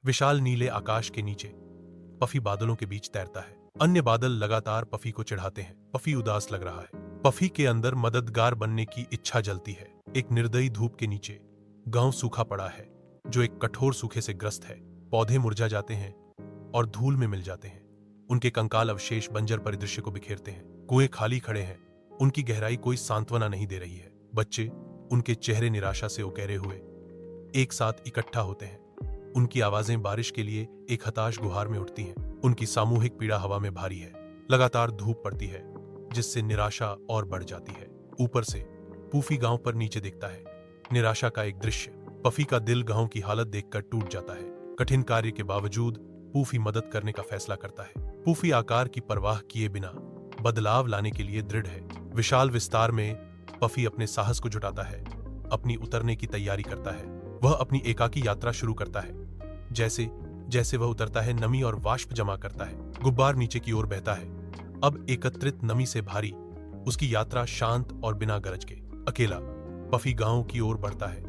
विशाल नीले आकाश के नीचे पफी बादलों के बीच तैरता है। अन्य बादल लगातार पफी को चिढ़ाते हैं। पफी उदास लग रहा है। पफी के अंदर मददगार बनने की इच्छा जलती है। एक निर्दयी धूप के नीचे गांव सूखा पड़ा है, जो एक कठोर सूखे से ग्रस्त है। पौधे मुरझा जाते हैं और धूल में मिल जाते हैं। उनके कंकाल अवशेष बंजर परिदृश्य को बिखेरते हैं। कुएं खाली खड़े हैं, उनकी गहराई कोई सांत्वना नहीं दे रही है। बच्चे, उनके चेहरे निराशा से उकेरे हुए, एक साथ इकट्ठा होते हैं। उनकी आवाजें बारिश के लिए एक हताश गुहार में उठती हैं। उनकी सामूहिक पीड़ा हवा में भारी है। लगातार धूप पड़ती है, जिससे निराशा और बढ़ जाती है। ऊपर से पूफी गांव पर नीचे देखता है। निराशा का एक दृश्य। पफी का दिल गांव की हालत देखकर टूट जाता है। कठिन कार्य के बावजूद पूफी मदद करने का फैसला करता है। पूफी आकार की परवाह किए बिना बदलाव लाने के लिए दृढ़ है। विशाल विस्तार में पफी अपने साहस को जुटाता है, अपनी उतरने की तैयारी करता है। वह अपनी एकाकी यात्रा शुरू करता है। जैसे जैसे वह उतरता है, नमी और वाष्प जमा करता है। गुब्बार नीचे की ओर बहता है। अब एकत्रित नमी से भारी, उसकी यात्रा शांत और बिना गरज के अकेला पफी गांव की ओर बढ़ता है।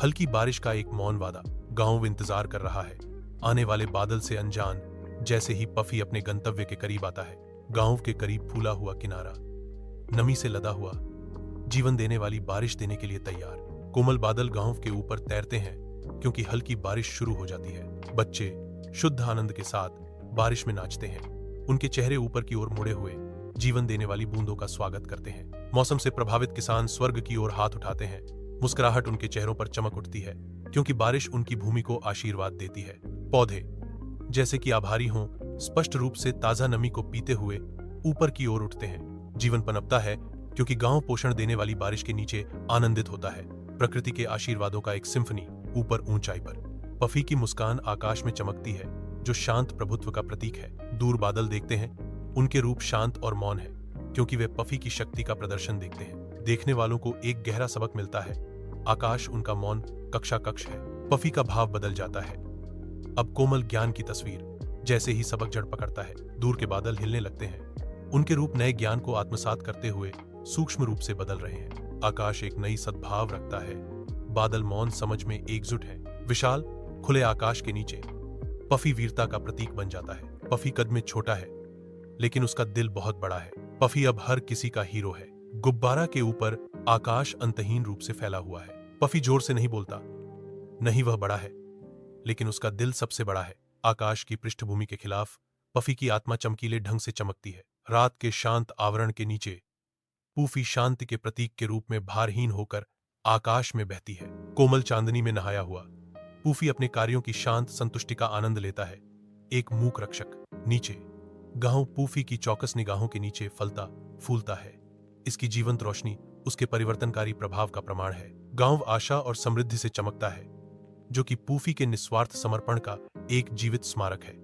हल्की बारिश का एक मौन वादा। गांव इंतजार कर रहा है, आने वाले बादल से अनजान। जैसे ही पफी अपने गंतव्य के करीब आता है, गांव के करीब फूला हुआ किनारा, नमी से लदा हुआ, जीवन देने वाली बारिश देने के लिए तैयार। कोमल बादल गांव के ऊपर तैरते हैं, क्योंकि हल्की बारिश शुरू हो जाती है। बच्चे शुद्ध आनंद के साथ बारिश में नाचते हैं। उनके चेहरे ऊपर की ओर मुड़े हुए जीवन देने वाली बूंदों का स्वागत करते हैं। मौसम से प्रभावित किसान स्वर्ग की ओर हाथ उठाते हैं। मुस्कुराहट उनके चेहरों पर चमक उठती है, क्योंकि बारिश उनकी भूमि को आशीर्वाद देती है। पौधे जैसे कि आभारी हों, स्पष्ट रूप से ताजा नमी को पीते हुए ऊपर की ओर उठते हैं। जीवन पनपता है, क्योंकि गांव पोषण देने वाली बारिश के नीचे आनंदित होता है। प्रकृति के आशीर्वादों का एक सिम्फनी ऊपर ऊंचाई पर। पफी की मुस्कान आकाश में चमकती है, जो शांत प्रभुत्व का प्रतीक है। दूर बादल देखते हैं, उनके रूप शांत और मौन है, क्योंकि वे पफी की शक्ति का प्रदर्शन देखते हैं। देखने वालों को एक गहरा सबक मिलता है। आकाश उनका मौन कक्षा कक्ष है। पफी का भाव बदल जाता है। अब कोमल ज्ञान की तस्वीर। जैसे ही सबक जड़ पकड़ता है, दूर के बादल हिलने लगते हैं। उनके रूप नए ज्ञान को आत्मसात करते हुए सूक्ष्म रूप से बदल रहे हैं। आकाश एक नई सद्भाव रखता है। बादल मौन समझ में एकजुट है। विशाल खुले आकाश के नीचे पफी वीरता का प्रतीक बन जाता है। पफी कद में छोटा है, लेकिन उसका दिल बहुत बड़ा है। पफी अब हर किसी का हीरो है। गुब्बारा के ऊपर आकाश अंतहीन रूप से फैला हुआ है। पफी जोर से नहीं बोलता, नहीं वह बड़ा है, लेकिन उसका दिल सबसे बड़ा है। आकाश की पृष्ठभूमि के खिलाफ पफी की आत्मा चमकीले ढंग से चमकती है। रात के शांत आवरण के नीचे पूफी शांति के प्रतीक के रूप में भारहीन होकर आकाश में बहती है। कोमल चांदनी में नहाया हुआ पूफी अपने कार्यों की शांत संतुष्टि का आनंद लेता है। एक मूक रक्षक नीचे गांव पूफी की चौकस निगाहों के नीचे फलता फूलता है। इसकी जीवंत रोशनी उसके परिवर्तनकारी प्रभाव का प्रमाण है। गांव आशा और समृद्धि से चमकता है, जो कि पूफी के निस्वार्थ समर्पण का एक जीवित स्मारक है।